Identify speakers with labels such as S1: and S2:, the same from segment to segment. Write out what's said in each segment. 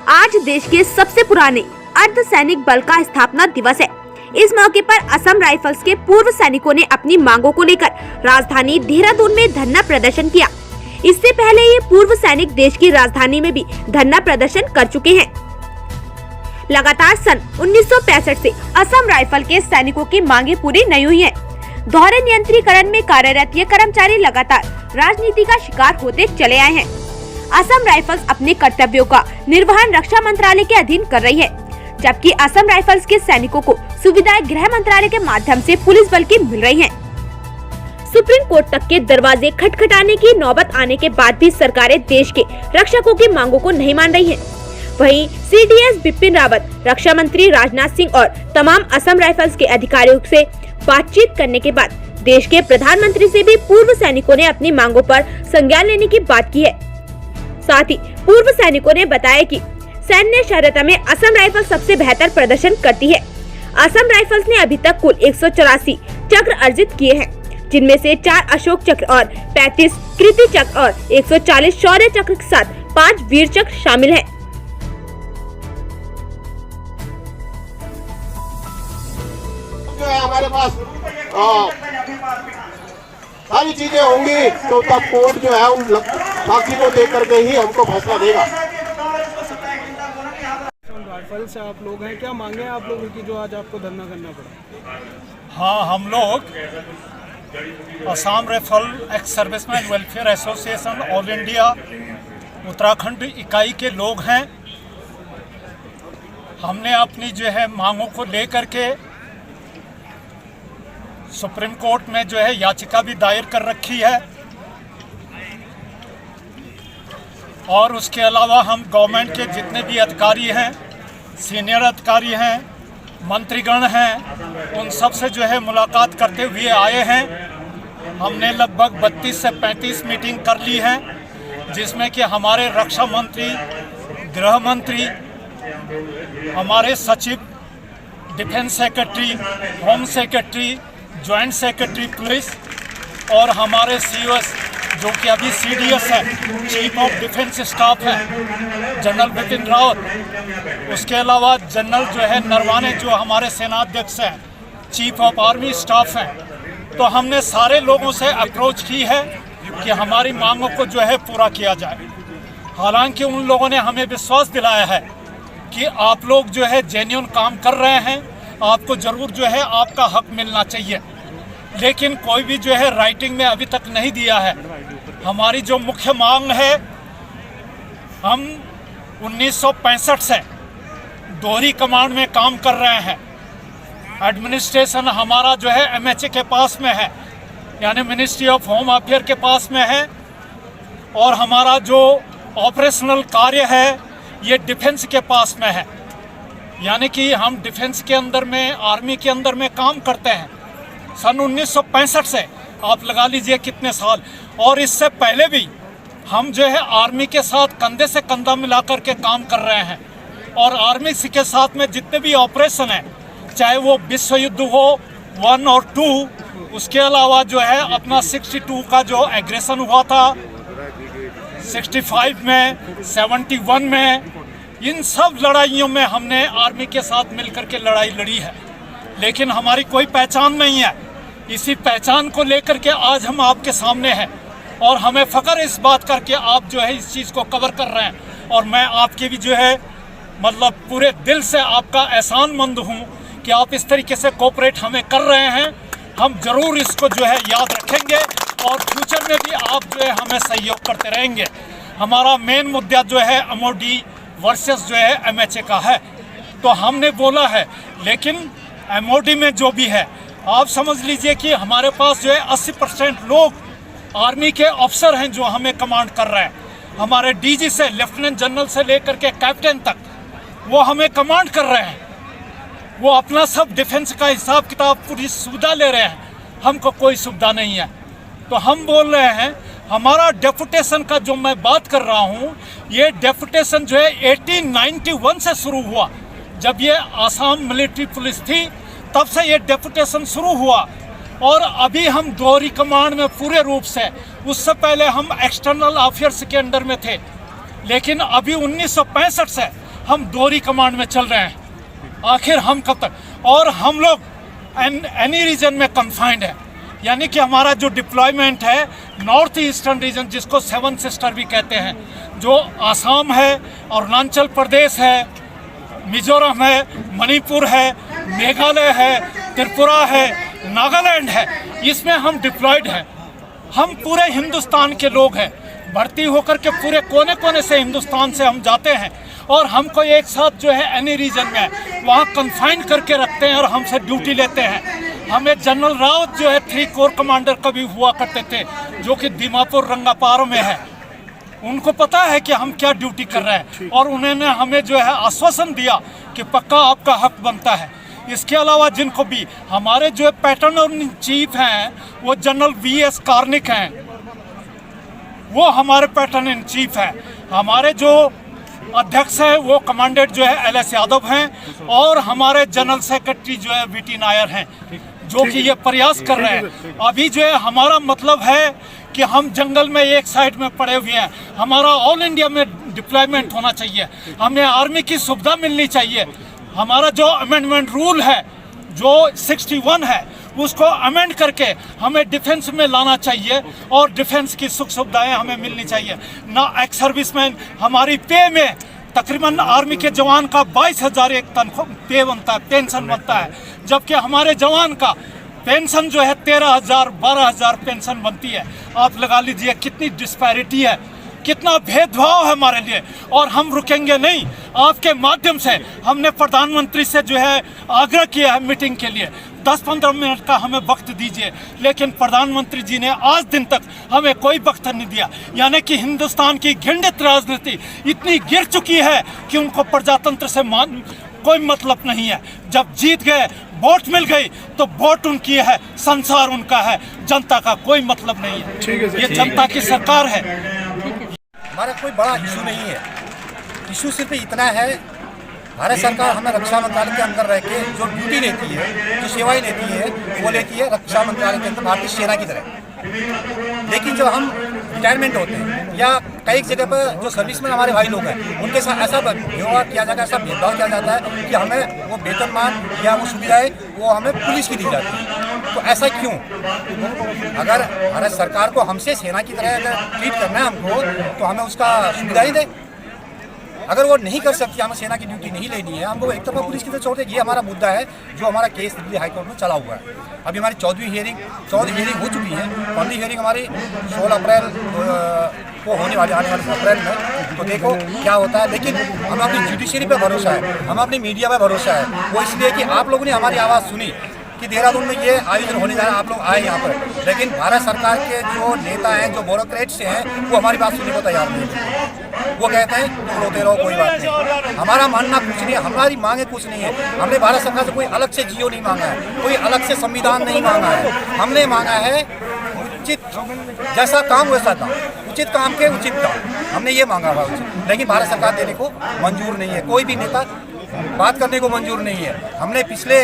S1: आज देश के सबसे पुराने अर्धसैनिक बल का स्थापना दिवस है। इस मौके पर असम राइफल्स के पूर्व सैनिकों ने अपनी मांगों को लेकर राजधानी देहरादून में धरना प्रदर्शन किया। इससे पहले ये पूर्व सैनिक देश की राजधानी में भी धरना प्रदर्शन कर चुके हैं। लगातार सन 1965 से असम राइफल के सैनिकों की मांगे पूरी नहीं हुई हैं। दोहरे नियंत्रीकरण में कार्यरत ये कर्मचारी लगातार राजनीति का शिकार होते चले आए हैं। असम राइफल्स अपने कर्तव्यों का निर्वहन रक्षा मंत्रालय के अधीन कर रही है, जबकि असम राइफल्स के सैनिकों को सुविधाएं गृह मंत्रालय के माध्यम से पुलिस बल की मिल रही हैं। सुप्रीम कोर्ट तक के दरवाजे खटखटाने की नौबत आने के बाद भी सरकारें देश के रक्षकों की मांगों को नहीं मान रही हैं। वहीं सीडीएस बिपिन रावत, रक्षा मंत्री राजनाथ सिंह और तमाम असम राइफल्स के अधिकारियों से बातचीत करने के बाद देश के प्रधानमंत्री से भी पूर्व सैनिकों ने अपनी मांगों पर संज्ञान लेने की बात की है। साथ ही पूर्व सैनिकों ने बताया कि सैन्य शर्यता में असम राइफल सबसे बेहतर प्रदर्शन करती है। असम राइफल्स ने अभी तक कुल 184 चक्र अर्जित किए हैं, जिनमें से 4 अशोक चक्र और 35 कीर्ति चक्र और 140 शौर्य चक्र के साथ 5 वीर चक्र शामिल हैं।
S2: हमारे पास सारी चीजें होंगी तो तब कोर्ट जो है उन साक्षी को देख करके ही हमको फैसला देगा।
S3: राइफल से आप लोग हैं, क्या मांगे हैं आप लोगों की जो आज आपको धरना करना पड़ा?
S4: हाँ, हम लोग Assam rifle ex serviceman welfare association all India Uttarakhand इकाई के लोग हैं। हमने अपनी जो है मांगों को लेकर के सुप्रीम कोर्ट में जो है याचिका भी दायर कर रखी है और उसके अलावा हम गवर्नमेंट के जितने भी अधिकारी हैं, सीनियर अधिकारी हैं, मंत्रीगण हैं, उन सब से जो है मुलाकात करते हुए आए हैं। हमने लगभग 32 से 35 मीटिंग कर ली है, जिसमें कि हमारे रक्षा मंत्री, गृह मंत्री, हमारे सचिव, defence secretary, home secretary, joint secretary police और हमारे सीओएस जो कि अभी सीडीएस है, चीफ ऑफ डिफेंस स्टाफ है, जनरल बिपिन रावत। उसके अलावा जनरल जो है नरवाने जो हमारे सेनाध्यक्ष हैं, चीफ ऑफ आर्मी स्टाफ हैं। तो हमने सारे लोगों से अप्रोच की है कि हमारी मांगों को जो है पूरा किया जाए। हालांकि उन लोगों ने हमें विश्वास दिलाया है कि आप लोग जो है जेन्युइन काम कर रहे हैं, आपको ज़रूर जो है आपका हक मिलना चाहिए, लेकिन कोई भी जो है राइटिंग में अभी तक नहीं दिया है। हमारी जो मुख्य मांग है, हम 1965 से दोहरी कमांड में काम कर रहे हैं। एडमिनिस्ट्रेशन हमारा जो है एमएचए के पास में है, यानी मिनिस्ट्री ऑफ होम अफेयर के पास में है, और हमारा जो ऑपरेशनल कार्य है ये डिफेंस के पास में है, यानी कि हम डिफेंस के अंदर में, आर्मी के अंदर में काम करते हैं। सन 1965 से आप लगा लीजिए कितने साल, और इससे पहले भी हम जो है आर्मी के साथ कंधे से कंधा मिलाकर के काम कर रहे हैं। और आर्मी के साथ में जितने भी ऑपरेशन हैं, चाहे वो विश्व युद्ध हो 1 और 2, उसके अलावा जो है अपना 62 का जो एग्रेशन हुआ था, 65 में, 71 में, इन सब लड़ाइयों में हमने आर्मी के साथ मिलकर के लड़ाई लड़ी है। लेकिन हमारी कोई पहचान नहीं है। इसी पहचान को लेकर के आज हम आपके सामने हैं और हमें फ़ख्र इस बात करके आप जो है इस चीज़ को कवर कर रहे हैं। और मैं आपके भी जो है मतलब पूरे दिल से आपका एहसानमंद हूँ कि आप इस तरीके से कोऑपरेट हमें कर रहे हैं। हम ज़रूर इसको जो है याद रखेंगे और फ्यूचर में भी आप जो है हमें सहयोग करते रहेंगे। हमारा मेन मुद्दा जो है एमओडी वर्सेस जो है एमएचए का है, तो हमने बोला है। लेकिन एमओडी में जो भी है, आप समझ लीजिए कि हमारे पास जो है 80% लोग आर्मी के अफसर हैं जो हमें कमांड कर रहे हैं। हमारे डीजी से लेफ्टिनेंट जनरल से लेकर के कैप्टन तक वो हमें कमांड कर रहे हैं। वो अपना सब डिफेंस का हिसाब किताब पूरी सुविधा ले रहे हैं, हमको कोई सुविधा नहीं है। तो हम बोल रहे हैं, हमारा डेपुटेशन का जो मैं बात कर रहा हूँ, ये डेपुटेशन जो है 1891 से शुरू हुआ। जब ये आसाम मिलिट्री पुलिस थी तब से ये डेपुटेशन शुरू हुआ, और अभी हम दोहरी कमांड में पूरे रूप से, उससे पहले हम एक्सटर्नल अफेयर्स के अंडर में थे। लेकिन अभी 1965 से हम दोहरी कमांड में चल रहे हैं, आखिर हम कब तक? और हम लोग एनी रीजन में कन्फाइंड है, यानी कि हमारा जो डिप्लॉयमेंट है नॉर्थ ईस्टर्न रीजन, जिसको 7 सिस्टर भी कहते हैं, जो आसाम है, अरुणाचल प्रदेश है, मिजोरम है, मणिपुर है, मेघालय है, त्रिपुरा है, नागालैंड है, इसमें हम डिप्लॉयड हैं। हम पूरे हिंदुस्तान के लोग हैं, भर्ती होकर के पूरे कोने कोने से हिंदुस्तान से हम जाते हैं और हमको एक साथ जो है एनी रीजन में वहाँ कन्फाइन करके रखते हैं और हमसे ड्यूटी लेते हैं। हमें जनरल रावत जो है 3 कोर कमांडर कभी हुआ करते थे, जो कि दीमापुर रंगापारो में है, उनको पता है कि हम क्या ड्यूटी कर रहे हैं और उन्होंने हमें जो है आश्वासन दिया कि पक्का आपका हक बनता है। इसके अलावा जिनको भी हमारे जो पैटर्नर इन चीफ हैं वो जनरल VS कार्निक हैं, वो हमारे पैटर्न इन चीफ हैं। हमारे जो अध्यक्ष है वो कमांडेंट जो है LS यादव हैं और हमारे जनरल सेक्रेटरी जो है VT नायर हैं, जो कि ये प्रयास कर रहे हैं। अभी जो है हमारा मतलब है कि हम जंगल में एक साइड में पड़े हुए हैं, हमारा ऑल इंडिया में डिप्लॉयमेंट होना चाहिए, हमें आर्मी की सुविधा मिलनी चाहिए। हमारा जो अमेंडमेंट रूल है जो 61 है उसको अमेंड करके हमें डिफेंस में लाना चाहिए और डिफेंस की सुख सुविधाएं हमें मिलनी चाहिए ना। एक्स सर्विसमैन हमारी पे में तकरीबन आर्मी के जवान का 22,000 एक तनख्वाह पे बनता है, पेंशन बनता है, जबकि हमारे जवान का पेंशन जो है 13,000 12,000 पेंशन बनती है। आप लगा लीजिए कितनी डिस्पैरिटी है, कितना भेदभाव है हमारे लिए, और हम रुकेंगे नहीं। आपके माध्यम से हमने प्रधानमंत्री से जो है आग्रह किया है मीटिंग के लिए, 10-15 मिनट का हमें वक्त दीजिए, लेकिन प्रधानमंत्री जी ने आज दिन तक हमें कोई वक्त नहीं दिया। यानी कि हिंदुस्तान की घृणित राजनीति इतनी गिर चुकी है कि उनको प्रजातंत्र से कोई मतलब नहीं है। जब जीत गए, वोट मिल गई, तो वोट उनकी है, संसार उनका है, जनता का कोई मतलब नहीं है। ये जनता की सरकार है।
S5: हमारा कोई बड़ा इशू नहीं है। इशू सिर्फ इतना है, भारत सरकार हमें रक्षा मंत्रालय के अंदर रह के जो ड्यूटी लेती है, जो सेवाएं लेती है, वो लेती है रक्षा मंत्रालय के अंदर भारतीय सेना की तरह। लेकिन जब हम रिटायरमेंट होते हैं या कई जगह पर जो सर्विसमैन हमारे भाई लोग हैं, उनके साथ ऐसा व्यवहार किया जाता है, ऐसा भेदभाव किया जाता है कि हमें वो वेतनमान या वो सुविधाएं वो हमें पुलिस की दी जाती है। तो ऐसा क्यों? अगर भारत सरकार को हमसे सेना की तरह अगर ट्रीट करना है हमको, तो हमें उसका सुविधाएं दें। अगर वो नहीं कर सकती, हमें सेना की ड्यूटी नहीं लेनी है, हमको एक तरफा पुलिस की तरफ छोड़ दें। ये हमारा मुद्दा है जो हमारा केस दिल्ली हाईकोर्ट में चला हुआ है। अभी हमारी 14वीं हियरिंग हो चुकी है। 15वीं हियरिंग हमारी 16 अप्रैल को होने वाली, आने वाले अप्रैल में। तो देखो क्या होता है। लेकिन हमें अपनी जुडिशरी पे भरोसा है, हमें अपनी मीडिया पे भरोसा है। वो इसलिए कि आप लोगों ने हमारी आवाज़ सुनी कि देहरादून में ये आयोजन होने जा रहा है, आप लोग आए यहाँ पर। लेकिन भारत सरकार के जो नेता हैं, जो ब्यूरोक्रेट्स हैं, वो हमारी बात सुनने को तैयार नहीं। वो कहते हैं रोते रहो, कोई बात नहीं। हमारा मानना कुछ नहीं है, हमारी मांगे कुछ नहीं है। हमने भारत सरकार से कोई अलग से जियो नहीं मांगा है, कोई अलग से संविधान नहीं मांगा है। हमने मांगा है उचित, जैसा काम वैसा दाम, उचित काम के उचित दाम, हमने ये मांगा हुआ उचित। लेकिन भारत सरकार देने को मंजूर नहीं है, कोई भी नेता बात करने को मंजूर नहीं है। हमने पिछले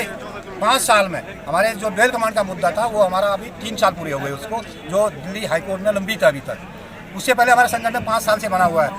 S5: 5 साल में हमारे जो ड्वेल कमांड का मुद्दा था, वो हमारा अभी 3 साल पूरे हो गए उसको, जो दिल्ली हाईकोर्ट में लंबित है अभी तक। उससे पहले हमारा संगठन 5 साल से बना हुआ है।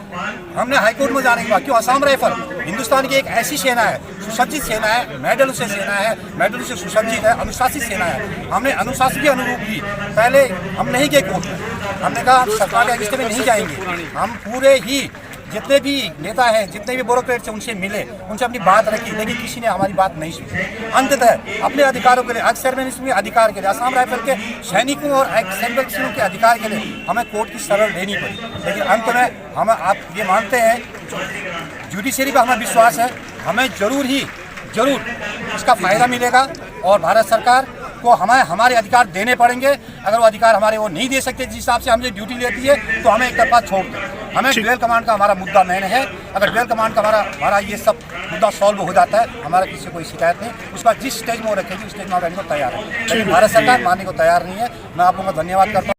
S5: हमने हाईकोर्ट में जाने के बाद, क्यों? असम राइफल हिंदुस्तान की एक ऐसी सेना है, सुसज्जित सेना है, मेडल से सेना है, मेडल से सुसज्जित है, अनुशासित सेना है। हमने अनुशासन के अनुरूप भी पहले हम नहीं गए कोर्ट में। हमने कहा हम सरकार के अगेंस्ट में नहीं जाएंगे। हम पूरे ही जितने भी नेता हैं, जितने भी ब्यूरोक्रेट्स हैं, उनसे मिले, उनसे अपनी बात रखी, लेकिन किसी ने हमारी बात नहीं सुनी। अंततः अपने अधिकारों के लिए, एक्स सर्विसमैन के अधिकार के लिए, असम राइफल के सैनिकों और एक्स सर्विसमैन के अधिकार के लिए हमें कोर्ट की शरण लेनी पड़ी। लेकिन अंत में हम आप ये मानते हैं, जुडिशरी पर हमें विश्वास है, हमें जरूर इसका फ़ायदा मिलेगा और भारत सरकार को हमें हमारे अधिकार देने पड़ेंगे। अगर वो अधिकार हमारे वो नहीं दे सकते जिस हिसाब से हमने ड्यूटी लेती है, तो हमें एक तरफा छोड़ दें। हमें ड्वेल कमांड का हमारा मुद्दा मेन है। अगर ड्वेल कमांड का हमारा ये सब मुद्दा सॉल्व हो जाता है, हमारा किसी को कोई शिकायत नहीं। उसका जिस स्टेज में वो रखेगी उस स्टेज में रहने को तैयार है। लेकिन भारत सरकार मानने को तैयार नहीं है। मैं आप लोगों का धन्यवाद करता हूँ।